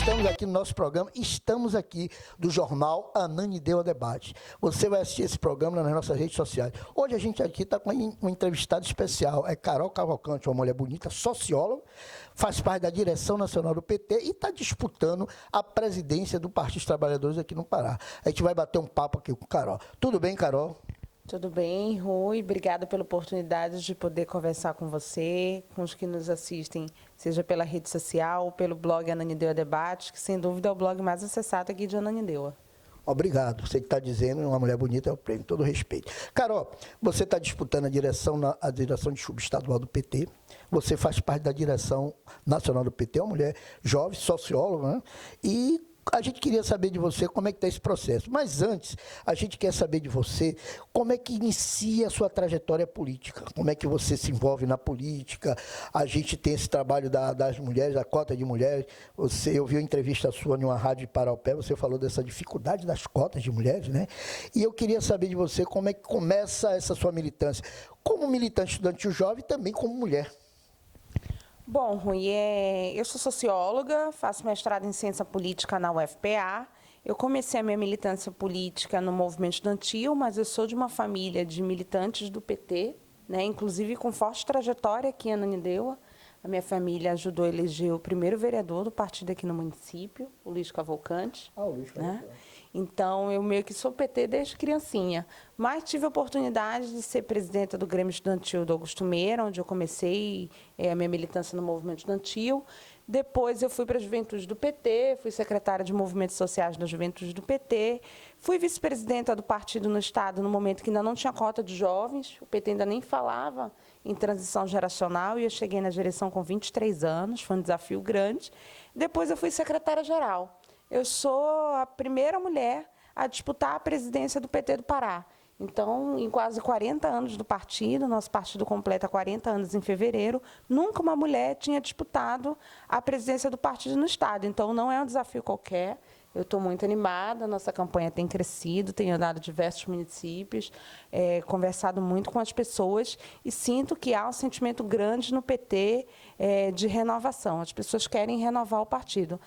estamos aqui no nosso programa, estamos aqui do jornal Ananindeua Debate. Você vai assistir esse programa nas nossas redes sociais. Hoje a gente aqui está com um entrevistado especial, é Carol Cavalcante, uma mulher bonita, socióloga, faz parte da direção nacional do PT e está disputando a presidência do Partido dos Trabalhadores aqui no Pará. A gente vai bater um papo aqui com Carol. Tudo bem, Carol? Tudo bem, Rui. Obrigada pela oportunidade de poder conversar com você, com os que nos assistem, seja pela rede social, pelo blog Ananindeua Debate, que sem dúvida é o blog mais acessado aqui de Ananindeua. Obrigado. Você que está dizendo, uma mulher bonita é o prêmio, todo respeito. Carol, você está disputando a direção de subestadual do PT, você faz parte da direção nacional do PT, é uma mulher jovem, socióloga, né? E a gente queria saber de você como é que está esse processo. Mas antes, a gente quer saber de você como é que inicia a sua trajetória política, como é que você se envolve na política. A gente tem esse trabalho das mulheres, da cota de mulheres. Eu vi uma entrevista sua em uma rádio de Paraupé, você falou dessa dificuldade das cotas de mulheres, né? E eu queria saber de você como é que começa essa sua militância, como militante estudantil jovem e também como mulher. Bom, Rui, eu sou socióloga, faço mestrado em ciência política na UFPA. Eu comecei a minha militância política no movimento estudantil, mas eu sou de uma família de militantes do PT, né, inclusive com forte trajetória aqui em Ananindeua. A minha família ajudou a eleger o primeiro vereador do partido aqui no município, o Luiz Cavalcante. Ah, o Luiz Cavalcante. Né? Então, eu meio que sou PT desde criancinha, mas tive a oportunidade de ser presidenta do Grêmio Estudantil do Augusto Meira, onde eu comecei a minha militância no movimento estudantil. Depois eu fui para a Juventude do PT, fui secretária de Movimentos Sociais da Juventude do PT, fui vice-presidenta do partido no Estado no momento que ainda não tinha cota de jovens, o PT ainda nem falava em transição geracional e eu cheguei na direção com 23 anos, foi um desafio grande. Depois eu fui secretária-geral. Eu sou a primeira mulher a disputar a presidência do PT do Pará. Então, em quase 40 anos do partido, nosso partido completa 40 anos em fevereiro, nunca uma mulher tinha disputado a presidência do partido no Estado. Então, não é um desafio qualquer. Eu estou muito animada, nossa campanha tem crescido, tenho andado em diversos municípios, conversado muito com as pessoas e sinto que há um sentimento grande no PT de renovação. As pessoas querem renovar o partido.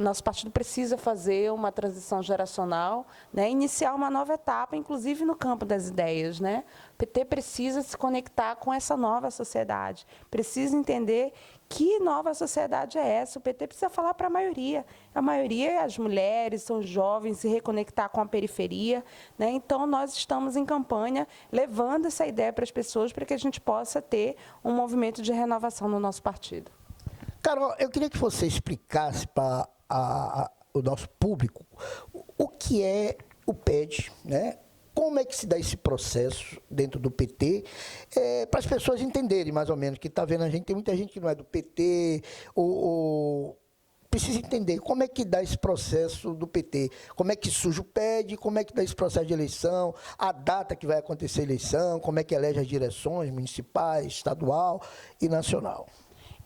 Nosso partido precisa fazer uma transição geracional, né, iniciar uma nova etapa, inclusive no campo das ideias. Né? O PT precisa se conectar com essa nova sociedade, precisa entender que nova sociedade é essa. O PT precisa falar para a maioria é as mulheres, são os jovens, se reconectar com a periferia. Né? Então, nós estamos em campanha levando essa ideia para as pessoas para que a gente possa ter um movimento de renovação no nosso partido. Carol, eu queria que você explicasse para o nosso público o que é o PED, né? Como é que se dá esse processo dentro do PT, para as pessoas entenderem mais ou menos, que está vendo a gente, tem muita gente que não é do PT, precisa entender como é que dá esse processo do PT, como é que surge o PED, como é que dá esse processo de eleição, a data que vai acontecer a eleição, como é que elege as direções municipais, estadual e nacional.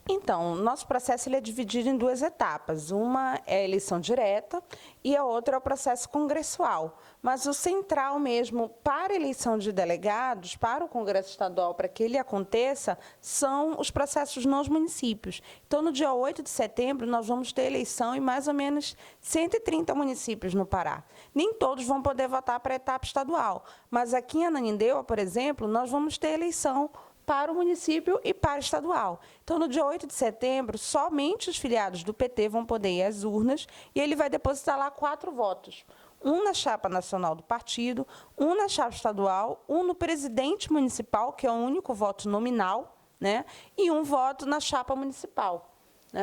Então, nosso processo ele é dividido em duas etapas. Uma é a eleição direta e a outra é o processo congressual. Mas o central mesmo para a eleição de delegados, para o Congresso Estadual, para que ele aconteça, são os processos nos municípios. Então, no dia 8 de setembro, nós vamos ter eleição em mais ou menos 130 municípios no Pará. Nem todos vão poder votar para a etapa estadual, mas aqui em Ananindeua, por exemplo, nós vamos ter eleição para o município e para o estadual. Então, no dia 8 de setembro, somente os filiados do PT vão poder ir às urnas e ele vai depositar lá 4 votos. Um na chapa nacional do partido, um na chapa estadual, um no presidente municipal, que é o único voto nominal, né, e um voto na chapa municipal.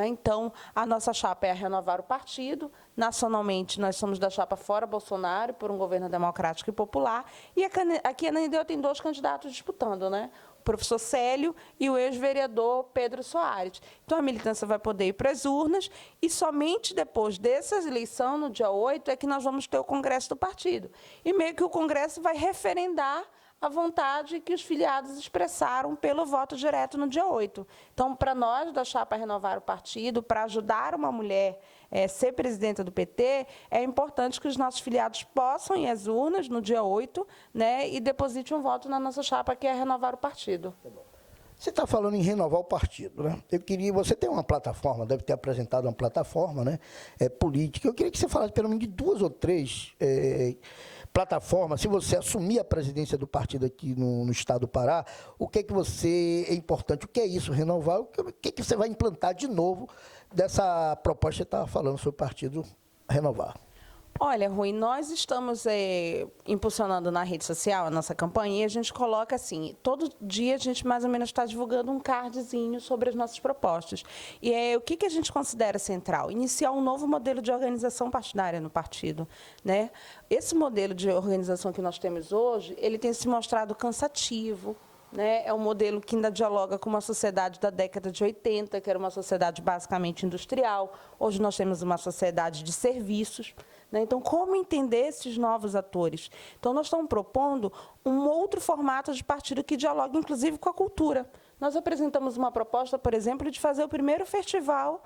Então, a nossa chapa é a Renovar o Partido. Nacionalmente, nós somos da chapa Fora Bolsonaro, por um governo democrático e popular. E aqui em Ananindeua tem 2 candidatos disputando, né? O professor Célio e o ex-vereador Pedro Soares. Então, a militância vai poder ir para as urnas e somente depois dessa eleição, no dia 8, é que nós vamos ter o Congresso do partido. E meio que o Congresso vai referendar a vontade que os filiados expressaram pelo voto direto no dia 8. Então, para nós, da chapa Renovar o Partido, para ajudar uma mulher a ser presidenta do PT, é importante que os nossos filiados possam ir às urnas no dia 8, né, e depositem um voto na nossa chapa, que é Renovar o Partido. Você está falando em renovar o partido, né? Você tem uma plataforma, deve ter apresentado uma plataforma, né? Política. Eu queria que você falasse pelo menos de 2 ou 3 plataformas. Se você assumir a presidência do partido aqui no estado do Pará, o que é que você é importante? O que é isso, renovar? O que é que você vai implantar de novo dessa proposta que você estava falando sobre o partido renovar? Olha, Rui, nós estamos impulsionando na rede social a nossa campanha e a gente coloca assim, todo dia a gente mais ou menos está divulgando um cardzinho sobre as nossas propostas. E o que a gente considera central? Iniciar um novo modelo de organização partidária no partido, né? Esse modelo de organização que nós temos hoje, ele tem se mostrado cansativo, né? É um modelo que ainda dialoga com uma sociedade da década de 80, que era uma sociedade basicamente industrial. Hoje nós temos uma sociedade de serviços. Então, como entender esses novos atores? Então, nós estamos propondo um outro formato de partido que dialogue, inclusive, com a cultura. Nós apresentamos uma proposta, por exemplo, de fazer o primeiro festival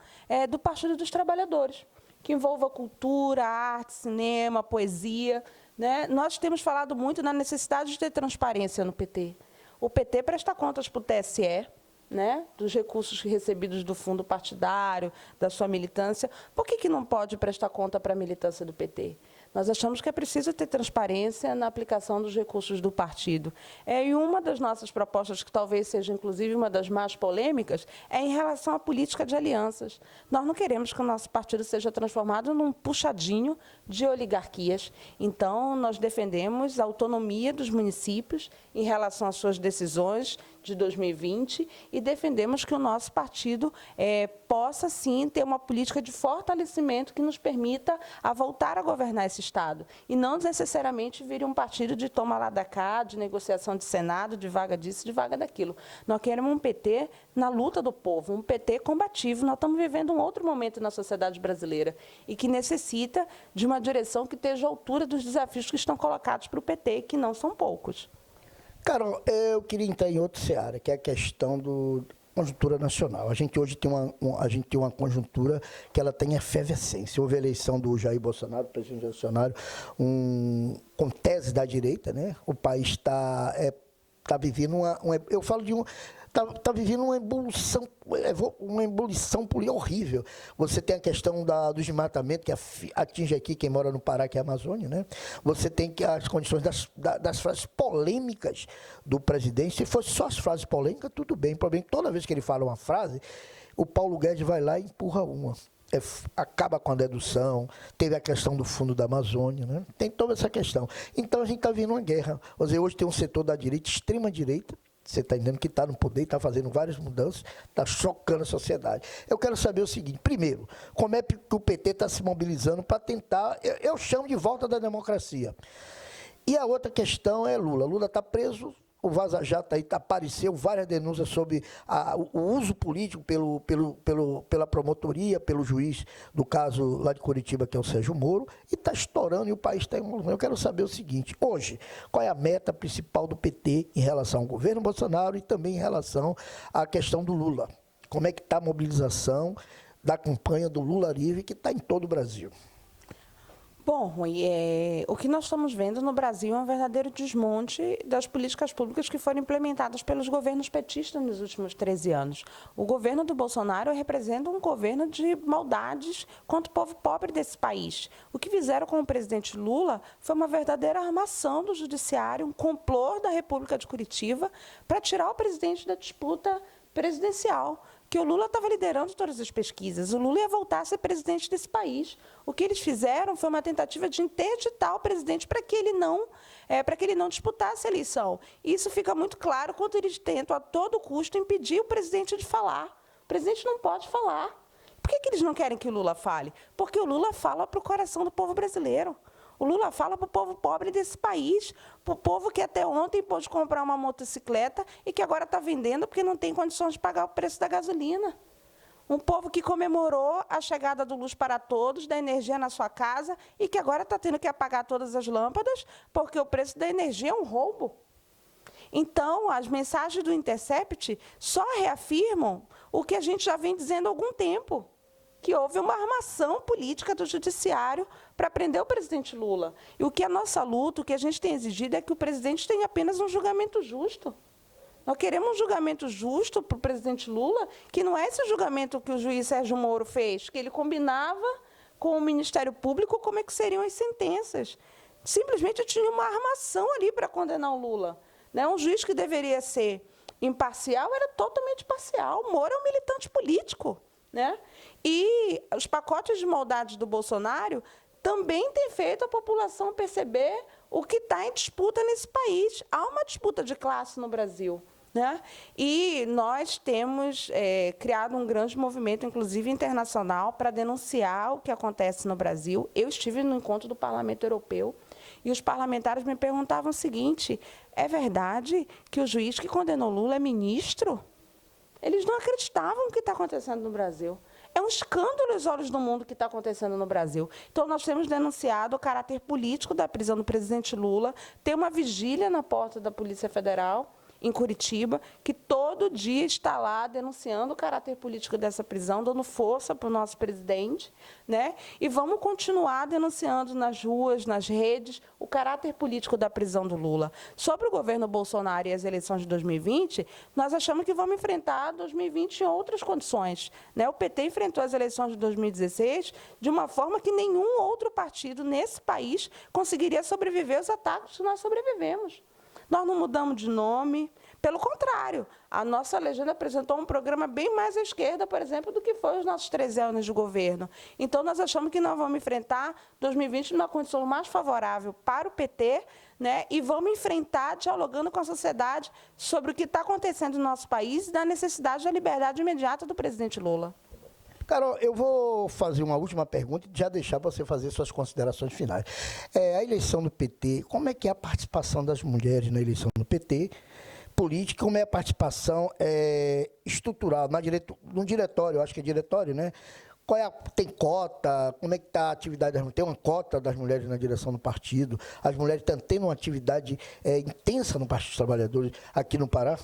do Partido dos Trabalhadores, que envolva cultura, arte, cinema, poesia, né? Nós temos falado muito na necessidade de ter transparência no PT. O PT presta contas para o TSE, né, dos recursos recebidos do fundo partidário, da sua militância. Por que não pode prestar conta para a militância do PT? Nós achamos que é preciso ter transparência na aplicação dos recursos do partido. E uma das nossas propostas, que talvez seja, inclusive, uma das mais polêmicas, é em relação à política de alianças. Nós não queremos que o nosso partido seja transformado num puxadinho de oligarquias. Então, nós defendemos a autonomia dos municípios em relação às suas decisões de 2020 e defendemos que o nosso partido possa, sim, ter uma política de fortalecimento que nos permita voltar a governar esse Estado. E não necessariamente vire um partido de toma lá da cá, de negociação de Senado, de vaga disso, de vaga daquilo. Nós queremos um PT na luta do povo, um PT combativo. Nós estamos vivendo um outro momento na sociedade brasileira e que necessita de uma direção que esteja à altura dos desafios que estão colocados para o PT, que não são poucos. Carol, eu queria entrar em outra seara, que é a questão da conjuntura nacional. A gente hoje tem uma conjuntura que ela tem efervescência. Houve a eleição do Jair Bolsonaro, presidente Bolsonaro, com tese da direita, né? O país está vivendo eu falo de está vivendo uma ebulição política horrível. Você tem a questão do desmatamento, que atinge aqui quem mora no Pará, que é a Amazônia, né? Você tem as condições das frases polêmicas do presidente. Se fosse só as frases polêmicas, tudo bem. O problema é que toda vez que ele fala uma frase, o Paulo Guedes vai lá e empurra uma. Acaba com a dedução, teve a questão do fundo da Amazônia, né? Tem toda essa questão. Então, a gente está vendo uma guerra. Hoje tem um setor da direita, extrema direita, você está entendendo que está no poder, está fazendo várias mudanças, está chocando a sociedade. Eu quero saber o seguinte, primeiro, como é que o PT está se mobilizando para tentar, eu chamo de volta da democracia. E a outra questão é Lula. Lula está preso, o Vaza Jato aí apareceu várias denúncias sobre o uso político pela promotoria, pelo juiz do caso lá de Curitiba, que é o Sérgio Moro, e está estourando e o país está em... Eu quero saber o seguinte, hoje, qual é a meta principal do PT em relação ao governo Bolsonaro e também em relação à questão do Lula? Como é que está a mobilização da campanha do Lula Livre, que está em todo o Brasil? Bom, Rui, o que nós estamos vendo no Brasil é um verdadeiro desmonte das políticas públicas que foram implementadas pelos governos petistas nos últimos 13 anos. O governo do Bolsonaro representa um governo de maldades contra o povo pobre desse país. O que fizeram com o presidente Lula foi uma verdadeira armação do judiciário, um complô da República de Curitiba para tirar o presidente da disputa presidencial, que o Lula estava liderando todas as pesquisas. O Lula ia voltar a ser presidente desse país. O que eles fizeram foi uma tentativa de interditar o presidente para que ele não disputasse a eleição. Isso fica muito claro quando eles tentam, a todo custo, impedir o presidente de falar. O presidente não pode falar. Por que eles não querem que o Lula fale? Porque o Lula fala para o coração do povo brasileiro. O Lula fala para o povo pobre desse país, para o povo que até ontem pôde comprar uma motocicleta e que agora está vendendo porque não tem condições de pagar o preço da gasolina. Um povo que comemorou a chegada do Luz para Todos, da energia na sua casa, e que agora está tendo que apagar todas as lâmpadas porque o preço da energia é um roubo. Então, as mensagens do Intercept só reafirmam o que a gente já vem dizendo há algum tempo, que houve uma armação política do judiciário para prender o presidente Lula. E o que é a nossa luta, o que a gente tem exigido é que o presidente tenha apenas um julgamento justo. Nós queremos um julgamento justo para o presidente Lula, que não é esse julgamento que o juiz Sérgio Moro fez, que ele combinava com o Ministério Público como é que seriam as sentenças. Simplesmente tinha uma armação ali para condenar o Lula. Né? Um juiz que deveria ser imparcial era totalmente parcial. O Moro é um militante político. Né? E os pacotes de maldades do Bolsonaro também têm feito a população perceber o que está em disputa nesse país. Há uma disputa de classe no Brasil. Né? E nós temos criado um grande movimento, inclusive internacional, para denunciar o que acontece no Brasil. Eu estive no encontro do Parlamento Europeu e os parlamentares me perguntavam o seguinte: é verdade que o juiz que condenou Lula é ministro? Eles não acreditavam no que está acontecendo no Brasil. É um escândalo aos olhos do mundo o que está acontecendo no Brasil. Então, nós temos denunciado o caráter político da prisão do presidente Lula. Tem uma vigília na porta da Polícia Federal, em Curitiba, que todo dia está lá denunciando o caráter político dessa prisão, dando força para o nosso presidente, né? E vamos continuar denunciando nas ruas, nas redes, o caráter político da prisão do Lula. Sobre o governo Bolsonaro e as eleições de 2020, nós achamos que vamos enfrentar 2020 em outras condições, né? O PT enfrentou as eleições de 2016 de uma forma que nenhum outro partido nesse país conseguiria sobreviver aos ataques que nós sobrevivemos. Nós não mudamos de nome, pelo contrário, a nossa legenda apresentou um programa bem mais à esquerda, por exemplo, do que foi os nossos 13 anos de governo. Então, nós achamos que nós vamos enfrentar 2020 numa condição mais favorável para o PT, né, e vamos enfrentar dialogando com a sociedade sobre o que está acontecendo no nosso país e da necessidade da liberdade imediata do presidente Lula. Carol, eu vou fazer uma última pergunta e já deixar você fazer suas considerações finais. A eleição do PT, como é que é a participação das mulheres na eleição do PT? Política, como é a participação estrutural, no diretório, eu acho que é diretório, né? Tem cota? Como é que está a atividade das mulheres? Tem uma cota das mulheres na direção do partido? As mulheres estão tendo uma atividade intensa no Partido dos Trabalhadores aqui no Pará?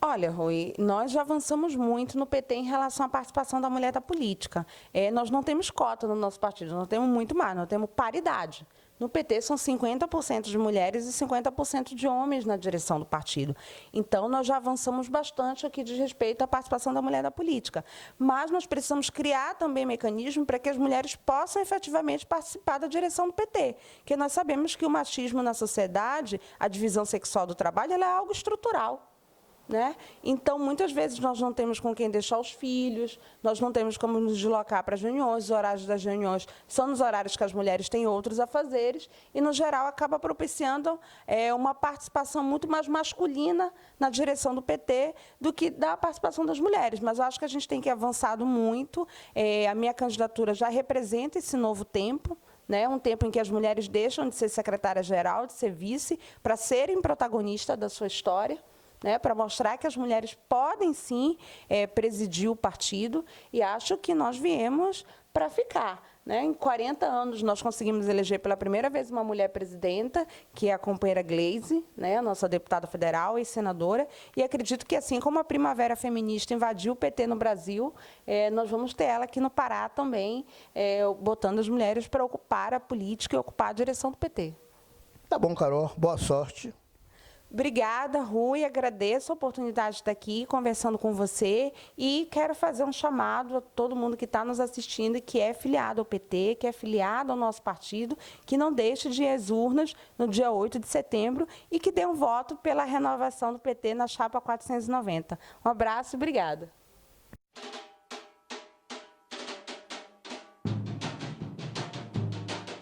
Olha, Rui, nós já avançamos muito no PT em relação à participação da mulher da política. Nós não temos cota no nosso partido, nós temos muito mais, nós temos paridade. No PT são 50% de mulheres e 50% de homens na direção do partido. Então, nós já avançamos bastante aqui de respeito à participação da mulher da política. Mas nós precisamos criar também mecanismos para que as mulheres possam efetivamente participar da direção do PT. Porque nós sabemos que o machismo na sociedade, a divisão sexual do trabalho, ela é algo estrutural. Né? Então, muitas vezes, nós não temos com quem deixar os filhos, nós não temos como nos deslocar para as reuniões, os horários das reuniões são nos horários que as mulheres têm outros afazeres, e, no geral, acaba propiciando uma participação muito mais masculina na direção do PT do que da participação das mulheres. Mas eu acho que a gente tem que avançar muito. A minha candidatura já representa esse novo tempo, né? Um tempo em que as mulheres deixam de ser secretária-geral, de ser vice, para serem protagonistas da sua história. Né, para mostrar que as mulheres podem, sim, presidir o partido, e acho que nós viemos para ficar. Né? Em 40 anos, nós conseguimos eleger pela primeira vez uma mulher presidenta, que é a companheira Gleisi, né, a nossa deputada federal e senadora, e acredito que, assim como a Primavera Feminista invadiu o PT no Brasil, nós vamos ter ela aqui no Pará também, botando as mulheres para ocupar a política e ocupar a direção do PT. Tá bom, Carol. Boa sorte. Obrigada, Rui. Agradeço a oportunidade de estar aqui conversando com você e quero fazer um chamado a todo mundo que está nos assistindo e que é filiado ao PT, que é filiado ao nosso partido, que não deixe de ir às urnas no dia 8 de setembro e que dê um voto pela renovação do PT na chapa 490. Um abraço e obrigada.